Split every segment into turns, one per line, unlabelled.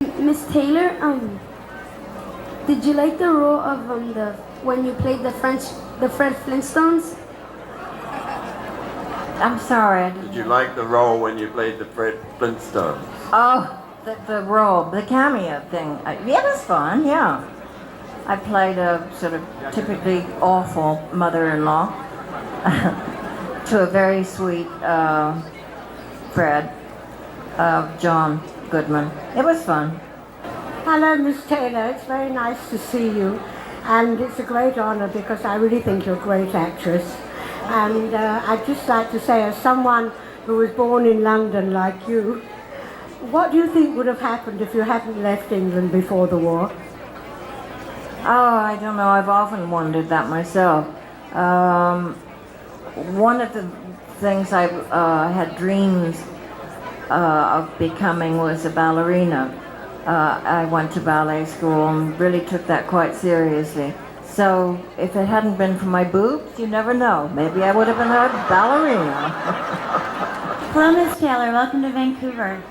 Miss Taylor, did you like the role of the when you played the Fred Flintstones?
I'm sorry.
Did you like the role when you played the Fred Flintstones?
Oh, the role, the cameo thing. Yeah, it was fun, yeah. I played a sort of typically awful mother-in-law to a very sweet Fred, John Goodman. It was fun.
Hello, Miss Taylor. It's very nice to see you. And it's a great honor because I really think you're a great actress. And I'd just like to say, as someone who was born in London like you, what do you think would have happened if you hadn't left England before the war?
Oh, I don't know. I've often wondered that myself. One of the things I had dreams of becoming was a ballerina. I went to ballet school and really took that quite seriously. So if it hadn't been for my boobs, you never know. Maybe I would have been a ballerina.
Hello, Ms. Taylor. Welcome to Vancouver.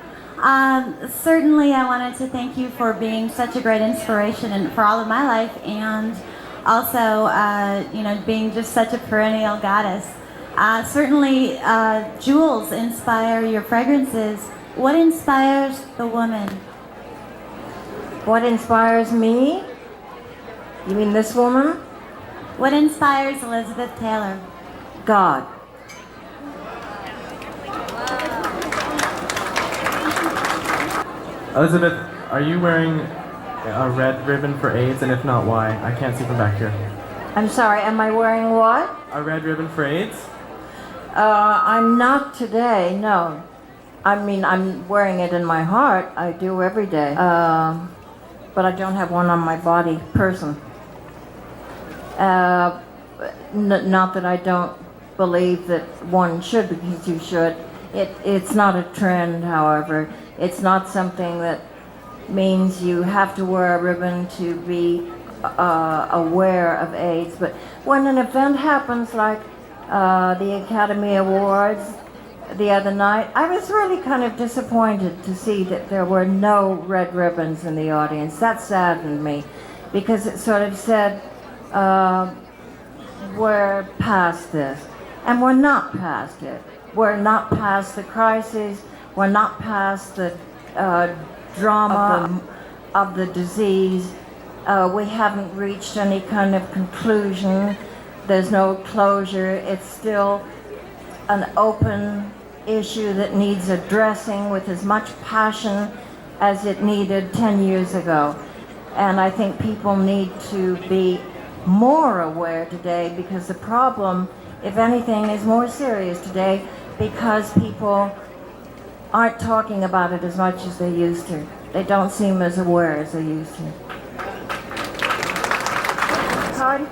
Certainly, I wanted to thank you for being such a great inspiration and for all of my life, and also, being just such a perennial goddess. Certainly, jewels inspire your fragrances. What inspires the woman?
What inspires me? You mean this woman?
What inspires Eizabeth Taylor?
God.
Elizabeth, are you wearing a red ribbon for AIDS, and if not, why? I can't see from back here.
I'm sorry, am I wearing what?
A red ribbon for AIDS?
I'm not today, no. I mean, I'm wearing it in my heart. I do every day. But I don't have one on my body, person. Not that I don't believe that one should, because you should. It's not a trend, however. It's not something that means you have to wear a ribbon to be aware of AIDS. But when an event happens like the Academy Awards the other night, I was really kind of disappointed to see that there were no red ribbons in the audience. That saddened me, because it sort of said, we're past this. And we're not past it. We're not past the crisis. We're not past the drama of the disease. We haven't reached any kind of conclusion. There's no closure. It's still an open issue that needs addressing with as much passion as it needed 10 years ago. And I think people need to be more aware today, because the problem, if anything, is more serious today because people aren't talking about it as much as they used to. They don't seem as aware as they used to. Pardon?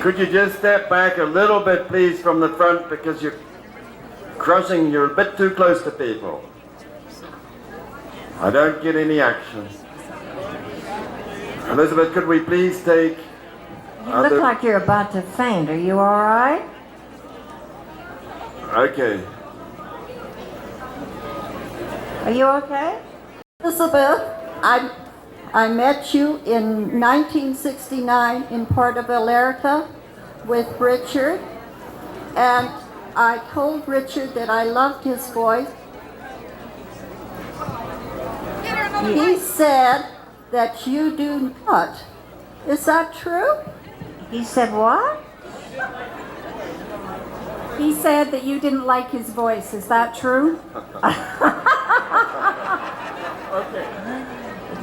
Could you just step back a little bit, please, from the front, because you're a bit too close to people. I don't get any action. Elizabeth, could we please take...
You look like you're about to faint. Are you all right?
Okay.
Are you okay?
Eizabeth, I met you in 1969 in Puerto Vallarta with Richard, and I told Richard that I loved his voice. He said that you do not. Is that true?
He said what?
He said that you didn't like his voice. Is that true?
Okay.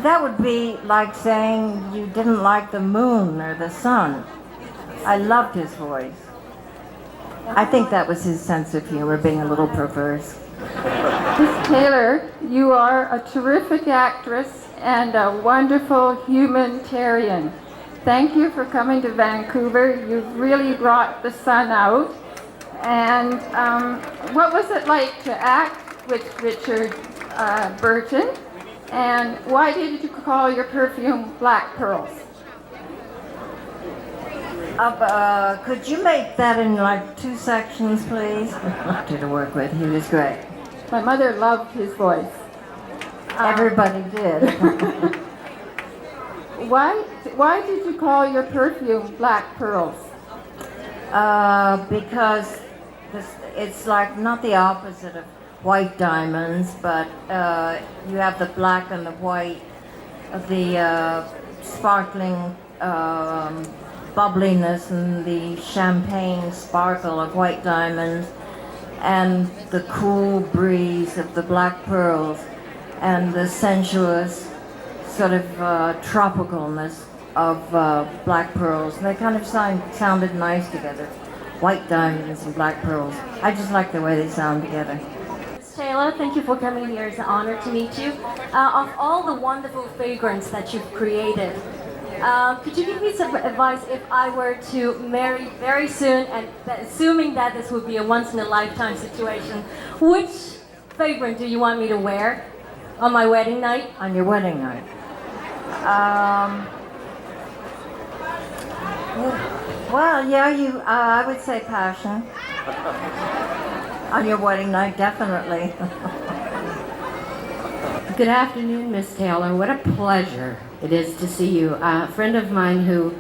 That would be like saying you didn't like the moon or the sun. I loved his voice. I think that was his sense of humor, being a little perverse.
Miss Taylor, you are a terrific actress and a wonderful humanitarian. Thank you for coming to Vancouver. You've really brought the sun out. And what was it like to act with Richard Burton? And why did you call your perfume Black Pearls?
Could you make that in like 2 sections, please? To work with, he was great.
My mother loved his voice.
Everybody did.
Why did you call your perfume Black Pearls?
Because it's like not the opposite of white diamonds, but you have the black and the white, the sparkling bubbliness and the champagne sparkle of white diamonds, and the cool breeze of the black pearls, and the sensuous sort of tropicalness of black pearls. They kind of sounded nice together. White diamonds and black pearls. I just like the way they sound together.
Ms. Taylor, thank you for coming here. It's an honor to meet you. Of all the wonderful fragrance that you've created, could you give me some advice if I were to marry very soon, and assuming that this would be a once-in-a-lifetime situation, which fragrance do you want me to wear on my wedding night?
On your wedding night? Well, yeah, I would say passion. On your wedding night, definitely.
Good afternoon, Miss Taylor. What a pleasure it is to see you. A friend of mine who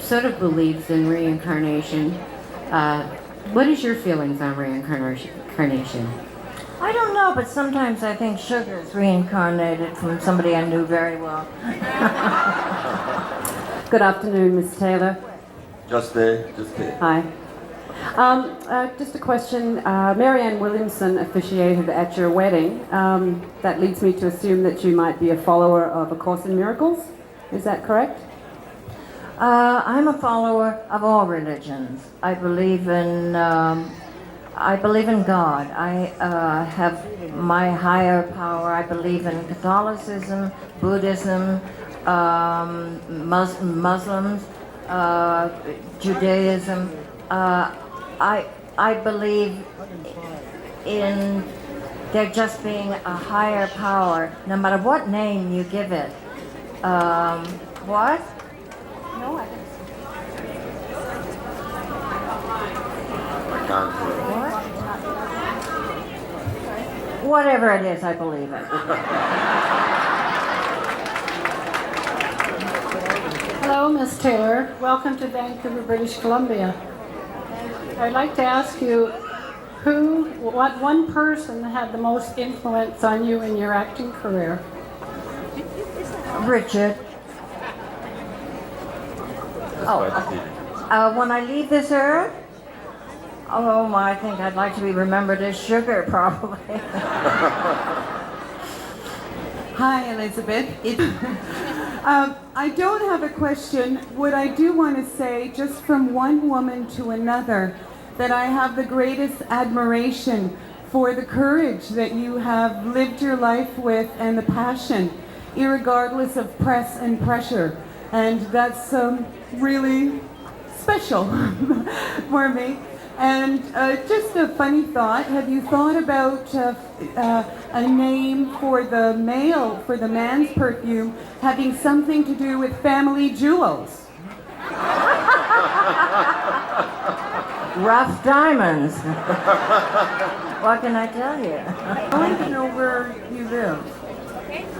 sort of believes in reincarnation. What is your feelings on reincarnation?
I don't know, but sometimes I think sugar is reincarnated from somebody I knew very well.
Good afternoon, Miss Taylor.
Just there.
Hi. Just a question. Marianne Williamson officiated at your wedding. That leads me to assume that you might be a follower of A Course in Miracles. Is that correct?
I'm a follower of all religions. I believe in God. I have my higher power. I believe in Catholicism, Buddhism, Muslims, Judaism. I believe in there just being a higher power, no matter what name you give it. What?
No, I didn't.
Whatever it is, I believe it.
Hello, Miss Taylor. Welcome to Vancouver, British Columbia. I'd like to ask you what one person had the most influence on you in your acting career?
Richard. When I leave this earth, I think I'd like to be remembered as sugar, probably.
Hi, Elizabeth. I don't have a question. What I do want to say, just from one woman to another, that I have the greatest admiration for the courage that you have lived your life with and the passion, irregardless of press and pressure. And that's really special for me. And just a funny thought, have you thought about a name for the man's perfume having something to do with family jewels?
Rough diamonds. What can I tell you?
I want to know where you live.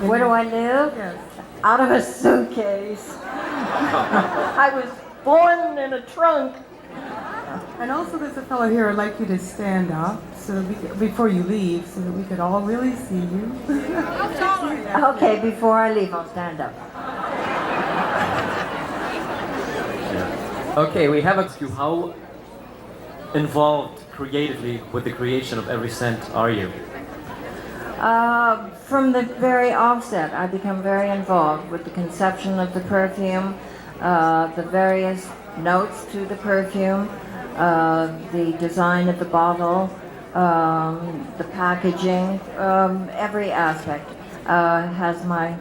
Where do I live?
Yes.
Out of a suitcase. I was born in a trunk.
And also there's a fellow here I'd like you to stand up before you leave so that we could all really see you.
Okay, before I leave, I'll stand up.
Okay, we have asked you, how involved creatively with the creation of every scent are you?
From the very offset, I become very involved with the conception of the perfume, the various notes to the perfume, the design of the bottle, the packaging, every aspect has my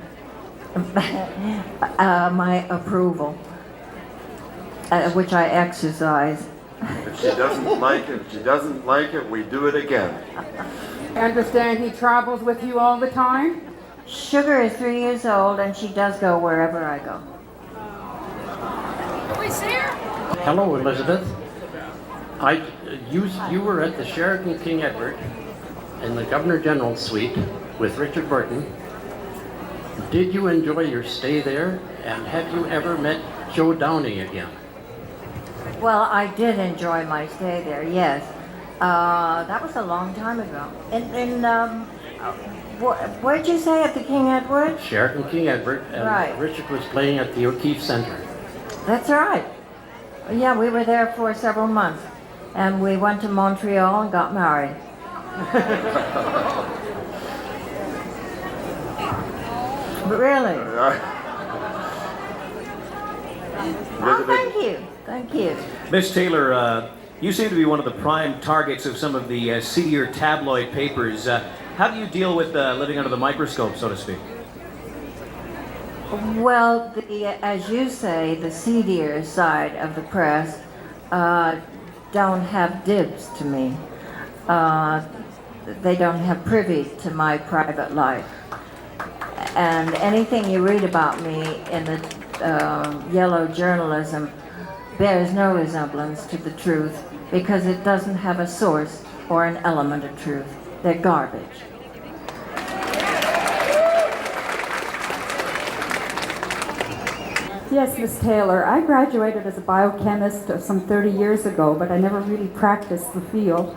my approval, which I exercise.
If she doesn't like it, we do it again.
I understand he travels with you all the time?
Sugar is 3 years old, and she does go wherever I go.
Are we there? Hello, Elizabeth. You were at the Sheraton King Edward in the Governor General's suite with Richard Burton. Did you enjoy your stay there, and have you ever met Joe Downey again?
Well, I did enjoy my stay there, yes. That was a long time ago. Where'd you say, at the King Edward?
Sheraton King Edward, and
Right.
Richard was playing at the O'Keefe Center.
That's right. Yeah, we were there for several months. And we went to Montreal and got married. Really? Oh, thank you. Thank you.
Miss Taylor, you seem to be one of the prime targets of some of the seedier tabloid papers. How do you deal with living under the microscope, so to speak?
Well, as you say, the seedier side of the press don't have dibs to me. They don't have privy to my private life. And anything you read about me in the yellow journalism bears no resemblance to the truth because it doesn't have a source or an element of truth. They're garbage.
Yes, Miss Taylor, I graduated as a biochemist some 30 years ago, but I never really practiced the field.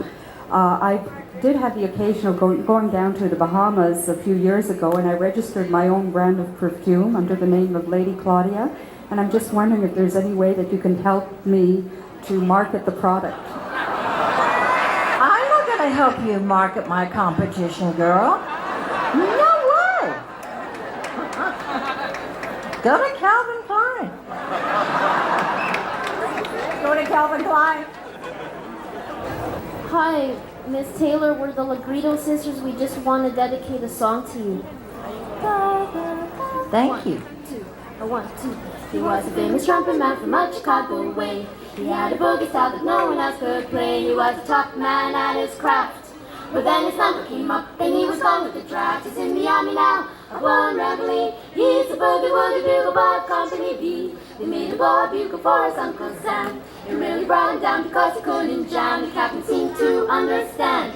I did have the occasion of going down to the Bahamas a few years ago, and I registered my own brand of perfume under the name of Lady Claudia, and I'm just wondering if there's any way that you can help me to market the product.
I'm not going to help you market my competition, girl. No way. Go to Calvin Klein.
Go to Calvin Klein.
Hi, Miss Taylor, we're the Lagrito sisters. We just want to dedicate a song to you.
Thank you.
1, 2. He was a famous trumpet man from much Chicago way. He had a boogie style that no one else could play. He was a top man at his craft. But then his number came up and he was gone with the draft. He's in the army now, of one reveille. He's a boogie woogie bugle boy of Company B. They made a boy bugle for his Uncle Sam. It really brought him down because he couldn't jam. The captain seemed to understand.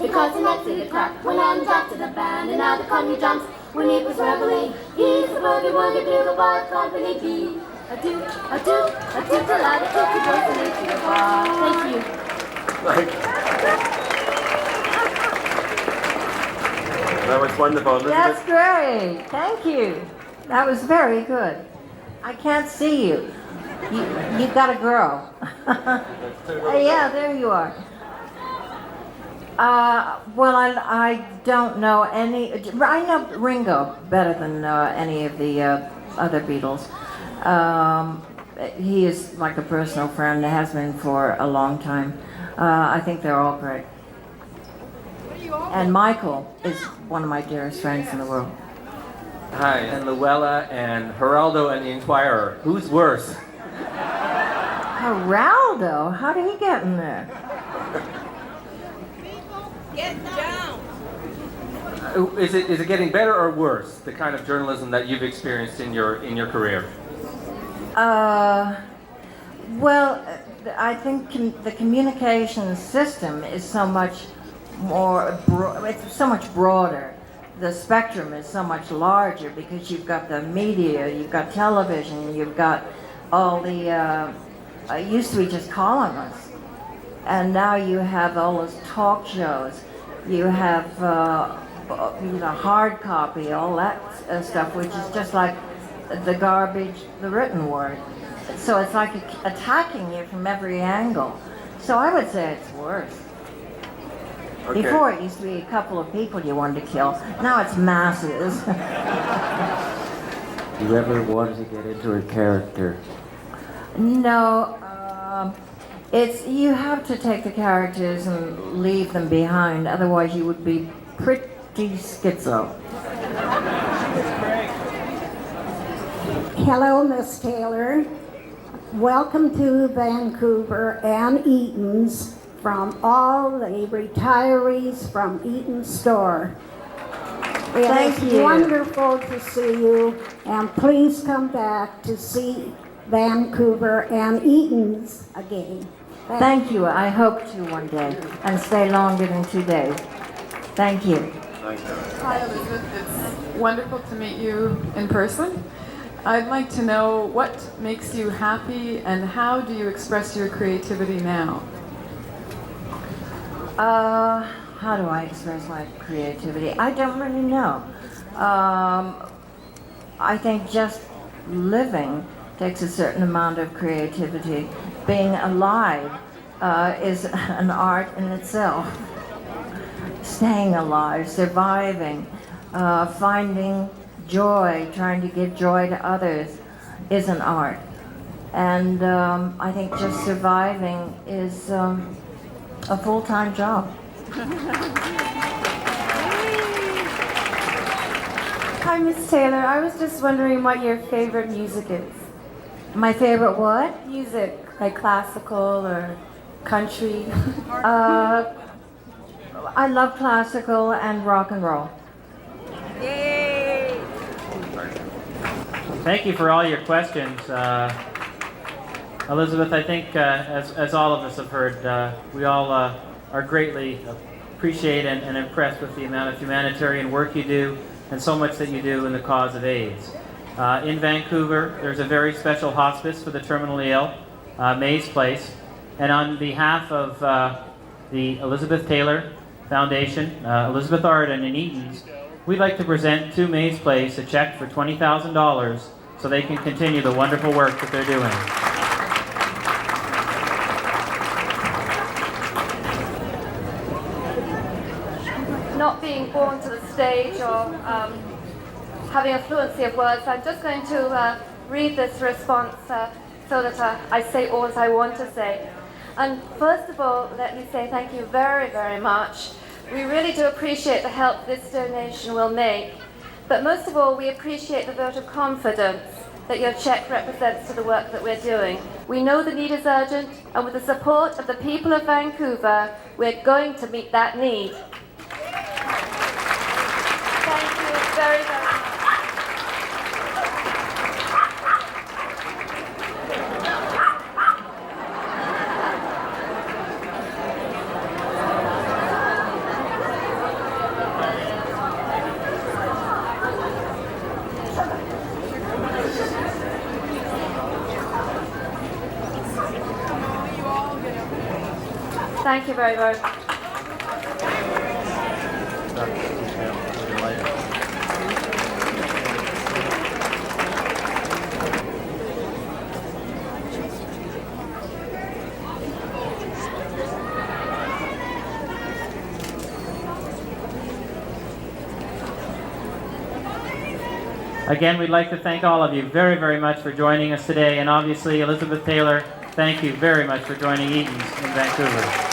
Because the next day the crack went and dropped to the band. And now the company jumps when it was reveille. He's a boogie woogie bugle boy of Company B. A-do, a-do, a-do, a-la-da, a-do, to the bar. Thank you.
That was wonderful, Elizabeth.
That's great. Thank you. That was very good. I can't see you. You got to grow. Yeah, there you are. Well, I don't know any. I know Ringo better than any of the other Beatles. He is like a personal friend, has been for a long time. I think they're all great. And Michael is one of my dearest friends in the world.
Hi, and Luella and Geraldo and the Inquirer. Who's worse?
Geraldo? How did he get in there?
Get down! Is it getting better or worse, the kind of journalism that you've experienced in your career?
Well, I think the communication system is so much more, it's so much broader. The spectrum is so much larger because you've got the media, you've got television, you've got all the, used to be just columnists. And now you have all those talk shows. You have, hard copy, all that stuff, which is just like the garbage, the written word. So it's like attacking you from every angle. So I would say it's worse.
Okay.
Before it used to be a couple of people you wanted to kill. Now it's masses.
You ever wanted to get into a character?
No, it's you have to take the characters and leave them behind. Otherwise, you would be pretty schizo.
Hello, Miss Taylor. Welcome to Vancouver and Eaton's from all the retirees from Eaton Store.
Thank
It is
you.
wonderful to see you, and please come back to see Vancouver and Eaton's again.
Thank you. I hope to one day and stay longer than 2 days. Thank you.
Hi, Elizabeth. It's wonderful to meet you in person. I'd like to know what makes you happy and how do you express your creativity now?
How do I express my creativity? I don't really know. I think just living takes a certain amount of creativity. Being alive is an art in itself. Staying alive, surviving, finding joy, trying to give joy to others is an art. And I think just surviving is a full-time job.
Hi, Miss Taylor. I was just wondering what your favorite music is.
My favorite what?
Music, like classical or country.
I love classical and rock and roll.
Yay!
Thank you for all your questions. Elizabeth, I think as all of us have heard, we all are greatly appreciate and impressed with the amount of humanitarian work you do and so much that you do in the cause of AIDS. In Vancouver, there's a very special hospice for the terminally ill, May's Place. And on behalf of the Eizabeth Taylor Foundation, Elizabeth Arden and Eaton's, we'd like to present to May's Place a check for $20,000 so they can continue the wonderful work that they're doing.
Not being born to the stage or having a fluency of words, I'm just going to read this response so that I say all that I want to say. And first of all, let me say thank you very, very much. We really do appreciate the help this donation will make. But most of all, we appreciate the vote of confidence that your check represents to the work that we're doing. We know the need is urgent, and with the support of the people of Vancouver, we're going to meet that need. Thank you very, very much. Thank you very much.
Again, we'd like to thank all of you very, very much for joining us today. And obviously, Eizabeth Taylor, thank you very much for joining Eaton's in Vancouver.